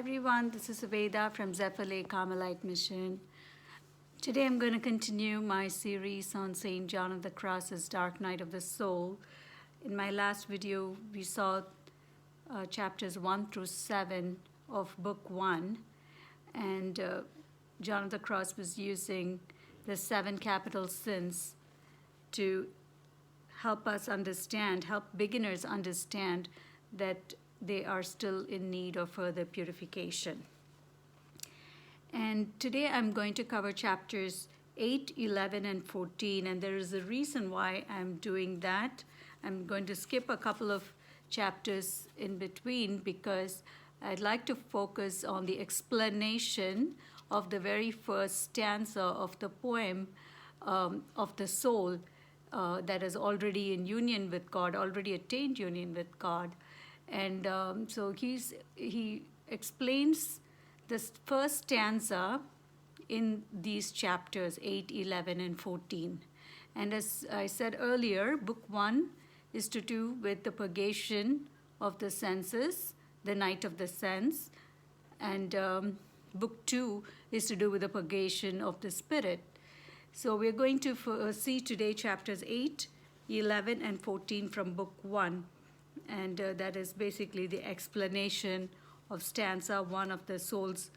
Everyone, this is Veda from Zephyr Lake Carmelite Mission. Today I'm going to continue my series on St. John of the Cross's Dark Night of the Soul. In my last video, we saw chapters 1 through 7 of Book 1, and John of the Cross was using the 7 capital sins to help beginners understand that they are still in need of further purification. And today I'm going to cover chapters 8, 11, and 14, and there is a reason why I'm doing that. I'm going to skip a couple of chapters in between because I'd like to focus on the explanation of the very first stanza of the poem of the soul that is already in union with God, already attained union with God. And so he explains this first stanza in these chapters 8, 11, and 14. And as I said earlier, Book 1 is to do with the purgation of the senses, the night of the sense. And Book 2 is to do with the purgation of the spirit. So we're going to see today chapters 8, 11, and 14 from Book 1. And that is basically the explanation of stanza 1 of the souls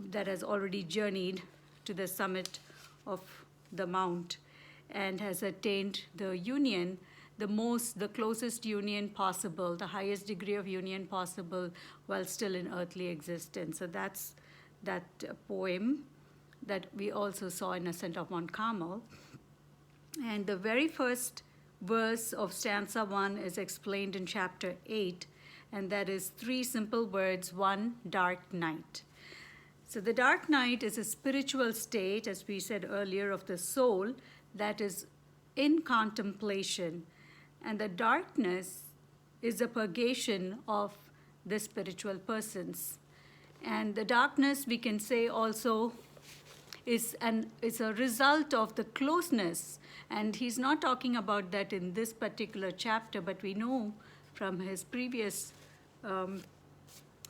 that has already journeyed to the summit of the mount and has attained the union, the closest union possible, the highest degree of union possible while still in earthly existence. So that's that poem that we also saw in Ascent of Mount Carmel. And the very first verse of stanza 1 is explained in chapter 8, and that is 3 simple words: one dark night. So the dark night is a spiritual state, as we said earlier, of the soul that is in contemplation, and the darkness is a purgation of the spiritual persons. And the darkness, we can say also, is a result of the closeness. And he's not talking about that in this particular chapter, but we know from his previous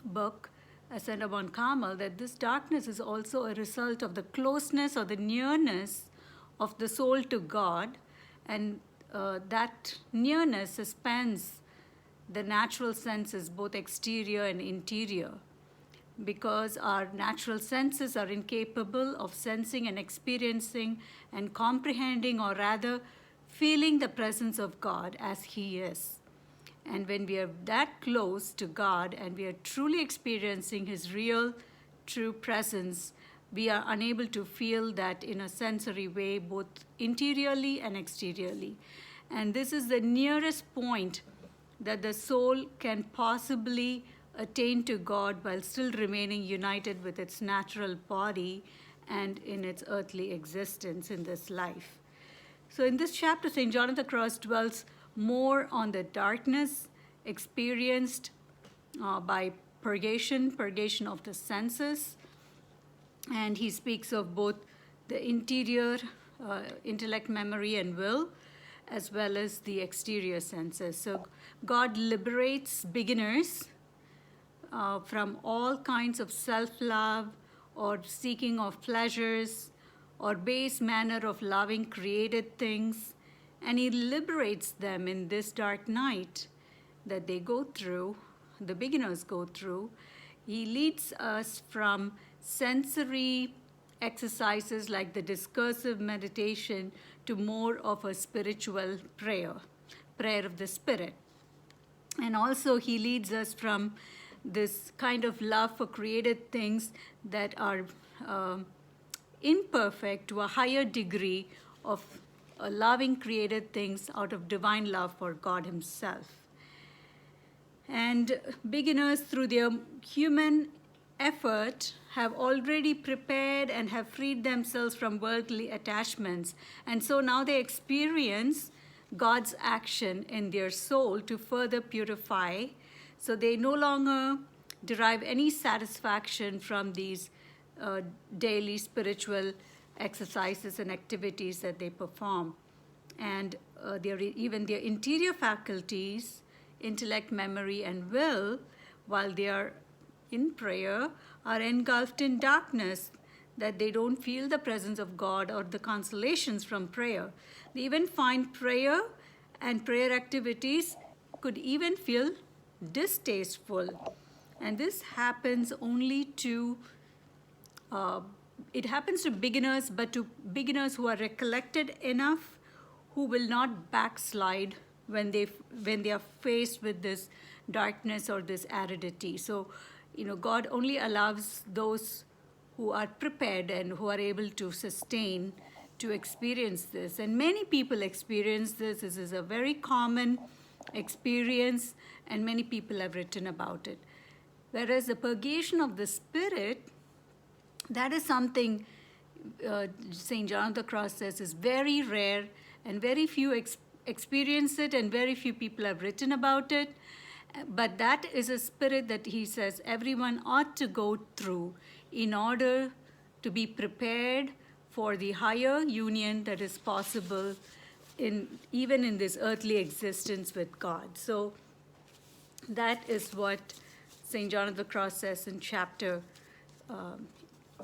book, Ascent of Mount Carmel, that this darkness is also a result of the closeness or the nearness of the soul to God. And that nearness spans the natural senses, both exterior and interior, because our natural senses are incapable of sensing and experiencing and comprehending, or rather feeling, the presence of God as He is. And when we are that close to God and we are truly experiencing His real, true presence, we are unable to feel that in a sensory way, both interiorly and exteriorly. And this is the nearest point that the soul can possibly attain to God while still remaining united with its natural body and in its earthly existence in this life. So in this chapter, St. John of the Cross dwells more on the darkness experienced by purgation of the senses. And he speaks of both the interior intellect, memory, and will, as well as the exterior senses. So God liberates beginners from all kinds of self-love or seeking of pleasures or base manner of loving created things. And He liberates them in this dark night that they go through, the beginners go through. He leads us from sensory exercises like the discursive meditation to more of a spiritual prayer of the Spirit. And also He leads us from this kind of love for created things that are imperfect to a higher degree of loving created things out of divine love for God Himself. And beginners, through their human effort, have already prepared and have freed themselves from worldly attachments. And so now they experience God's action in their soul to further purify. So they no longer derive any satisfaction from these daily spiritual exercises and activities that they perform. And even their interior faculties, intellect, memory, and will, while they are in prayer are engulfed in darkness, that they don't feel the presence of God or the consolations from prayer. They even find prayer and prayer activities could even feel distasteful. And this happens only to it happens to beginners, but to beginners who are recollected enough, who will not backslide when they are faced with this darkness or this aridity. So, God only allows those who are prepared and who are able to sustain to experience this. And many people experience this. This is a very common experience, and many people have written about it. Whereas the purgation of the Spirit, that is something St. John of the Cross says is very rare, and very few experience it, and very few people have written about it. But that is a spirit that he says everyone ought to go through in order to be prepared for the higher union that is possible even in this earthly existence with God. So that is what St. John of the Cross says in chapter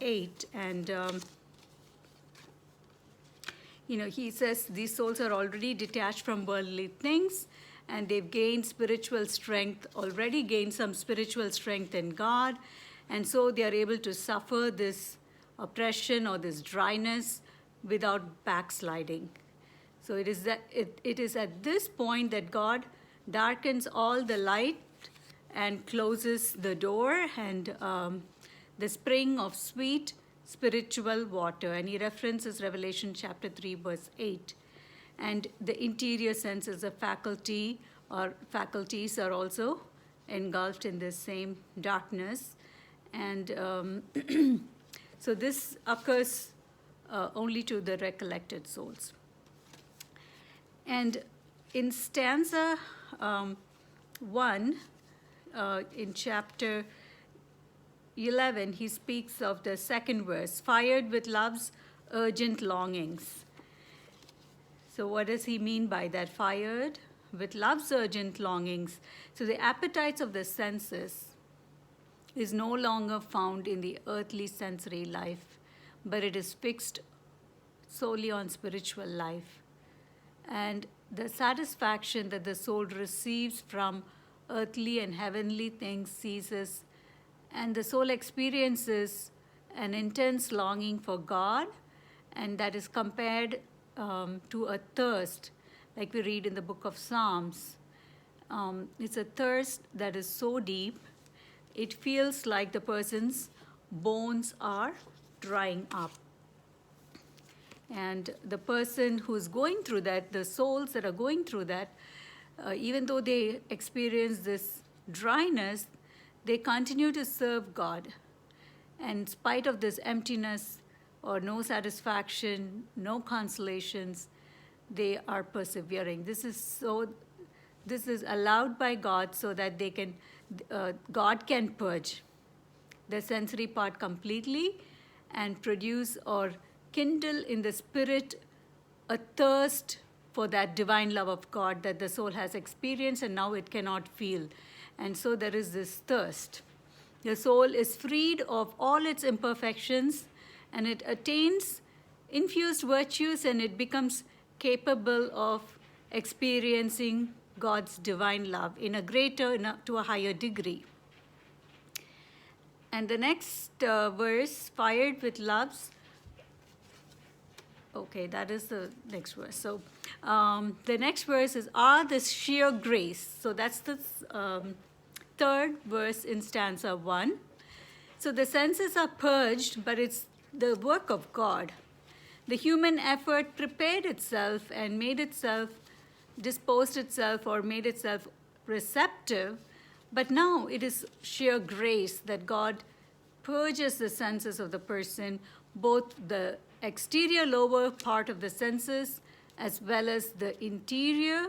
8. And, he says these souls are already detached from worldly things, and they've gained spiritual strength, already gained some spiritual strength in God. And so they are able to suffer this oppression or this dryness without backsliding. So it is at this point that God darkens all the light and closes the door and the spring of sweet spiritual water. And he references Revelation chapter 3, verse 8. And the interior senses of faculties are also engulfed in this same darkness. And so this occurs only to the recollected souls. And in stanza 1, in chapter 11, he speaks of the second verse, fired with love's urgent longings. So what does he mean by that? Fired with love's urgent longings. So the appetites of the senses is no longer found in the earthly sensory life, but it is fixed solely on spiritual life. And the satisfaction that the soul receives from earthly and heavenly things ceases, and the soul experiences an intense longing for God, and that is compared to a thirst, like we read in the book of Psalms. It's a thirst that is so deep, it feels like the person's bones are drying up. And the person who's going through that, the souls that are going through that, even though they experience this dryness, they continue to serve God. And in spite of this emptiness or no satisfaction, no consolations, they are persevering. This is allowed by God so that God can purge the sensory part completely and produce or kindle in the spirit a thirst for that divine love of God that the soul has experienced and now it cannot feel. And so there is this thirst. The soul is freed of all its imperfections, and it attains infused virtues, and it becomes capable of experiencing God's divine love in a greater, to a higher degree. And the next verse, fired with love's, okay, that is the next verse. So the next verse is, this sheer grace. So that's the third verse in stanza 1. So the senses are purged, but it's the work of God. The human effort prepared itself and disposed itself or made itself receptive, but now it is sheer grace that God purges the senses of the person, both the exterior lower part of the senses as well as the interior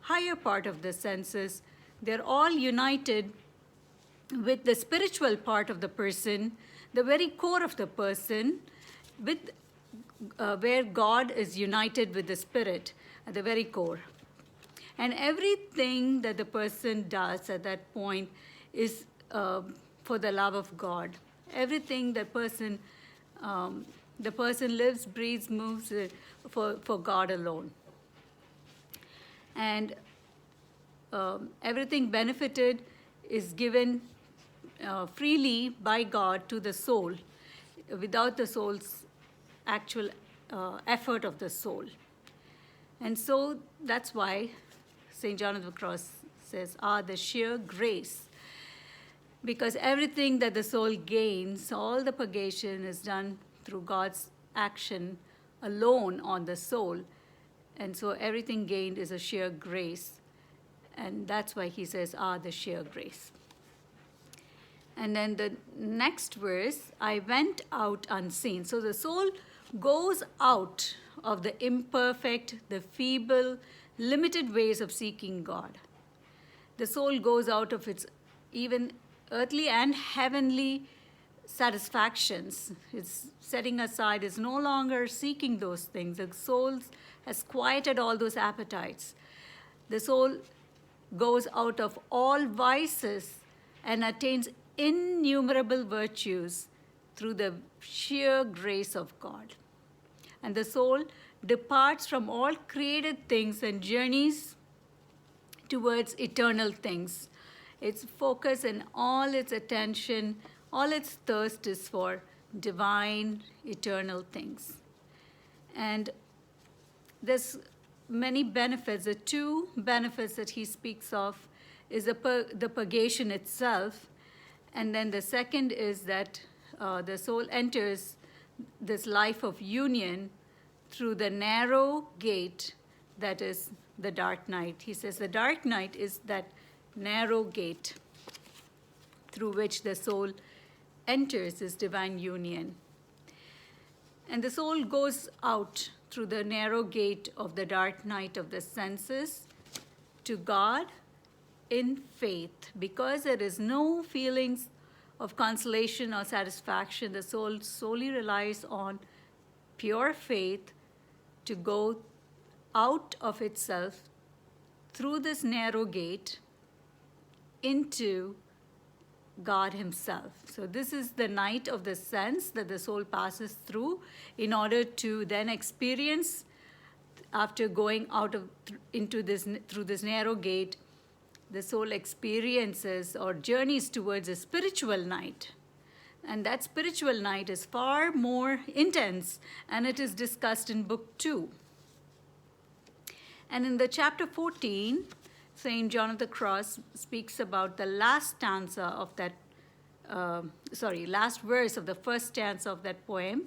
higher part of the senses. They're all united with the spiritual part of the person, the very core of the person, with where God is united with the spirit at the very core. And everything that the person does at that point is for the love of God. Everything the person lives, breathes, moves for God alone. And everything benefited is given freely by God to the soul, without the soul's actual effort of the soul. And so that's why St. John of the Cross says, the sheer grace. Because everything that the soul gains, all the purgation is done through God's action alone on the soul. And so everything gained is a sheer grace. And that's why he says, the sheer grace. And then the next verse, I went out unseen. So the soul goes out of the imperfect, the feeble, limited ways of seeking God. The soul goes out of its even earthly and heavenly satisfactions. It's setting aside, is no longer seeking those things. The soul has quieted all those appetites. The soul goes out of all vices and attains innumerable virtues through the sheer grace of God. And the soul departs from all created things and journeys towards eternal things. Its focus and all its attention, all its thirst is for divine, eternal things. And there's many benefits. The two benefits that he speaks of is the purgation itself. And then the second is that the soul enters this life of union through the narrow gate that is the dark night. He says the dark night is that narrow gate through which the soul enters this divine union. And the soul goes out through the narrow gate of the dark night of the senses to God in faith. Because there is no feelings of consolation or satisfaction, the soul solely relies on pure faith to go out of itself through this narrow gate into God himself. So this is the night of the sense that the soul passes through in order to then experience, after going out of through this narrow gate, the soul experiences or journeys towards a spiritual night. And that spiritual night is far more intense, and it is discussed in Book 2. And in the chapter 14, St. John of the Cross speaks about the last stanza of that, last verse of the first stanza of that poem.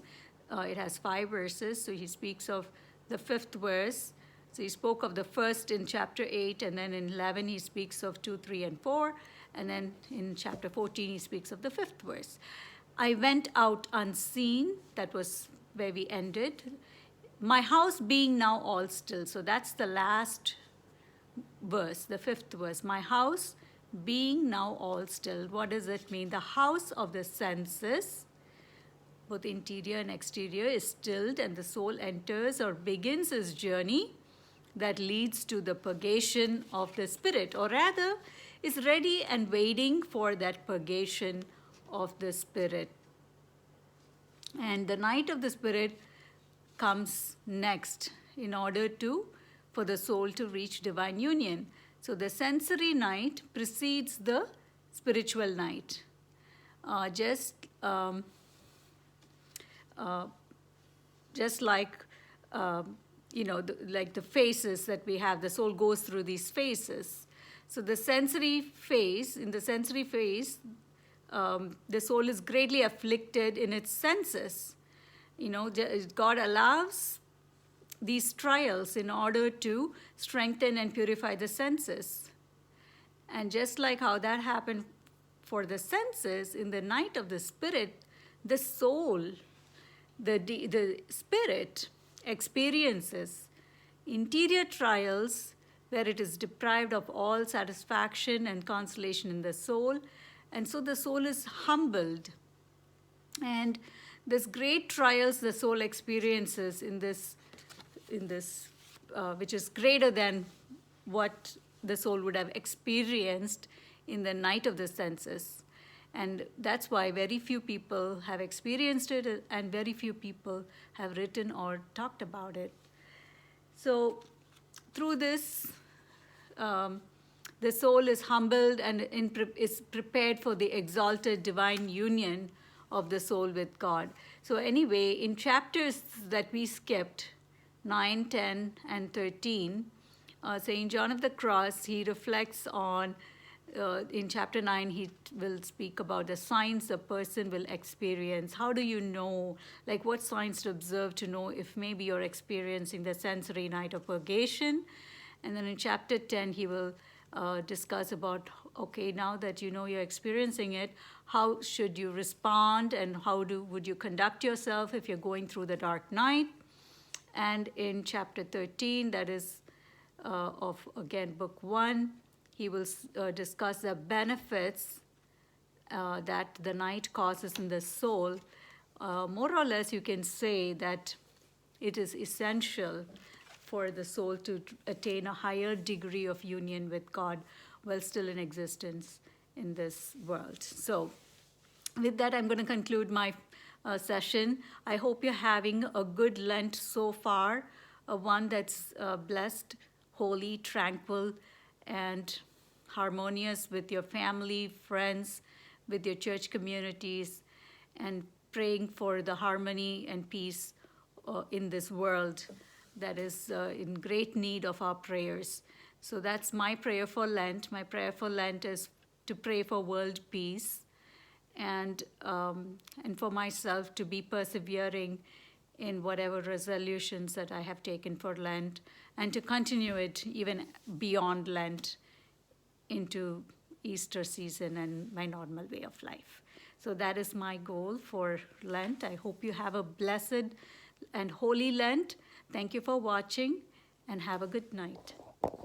It has 5 verses, so he speaks of the 5th verse. So he spoke of the first in chapter 8, and then in 11 he speaks of 2, 3, and 4. And then in chapter 14 he speaks of the 5th verse. I went out unseen, that was where we ended. My house being now all still. So that's the last verse, the 5th verse. My house being now all still. What does it mean? The house of the senses, both interior and exterior, is stilled, and the soul enters or begins its journey that leads to the purgation of the spirit, or rather is ready and waiting for that purgation of the spirit. And the night of the spirit comes next in order for the soul to reach divine union. So the sensory night precedes the spiritual night. Just like like the phases that we have, the soul goes through these phases. So the sensory phase, in the sensory phase, the soul is greatly afflicted in its senses. God allows these trials in order to strengthen and purify the senses. And just like how that happened for the senses, in the night of the spirit, the soul, the spirit experiences interior trials where it is deprived of all satisfaction and consolation in the soul. And so the soul is humbled. And this great trials the soul experiences in this, which is greater than what the soul would have experienced in the night of the senses. And that's why very few people have experienced it, and very few people have written or talked about it. So through this, the soul is humbled and is prepared for the exalted divine union of the soul with God. So anyway, in chapters that we skipped, 9, 10, and 13, St. John of the Cross, he reflects on, in chapter 9, he will speak about the signs a person will experience. How do you know, like what signs to observe to know if maybe you're experiencing the sensory night of purgation? And then in chapter 10, he will discuss about, okay, now that you know you're experiencing it, how should you respond and would you conduct yourself if you're going through the dark night? And in chapter 13, that is of, again, book 1, he will discuss the benefits that the night causes in the soul. More or less, you can say that it is essential for the soul to attain a higher degree of union with God while still in existence in this world. So with that, I'm going to conclude my session. I hope you're having a good Lent so far, one that's blessed, holy, tranquil, and harmonious with your family, friends, with your church communities, and praying for the harmony and peace in this world that is in great need of our prayers. So that's my prayer for Lent. My prayer for Lent is to pray for world peace, and for myself to be persevering in whatever resolutions that I have taken for Lent, and to continue it even beyond Lent into Easter season and my normal way of life. So that is my goal for Lent. I hope you have a blessed and holy Lent. Thank you for watching, and have a good night.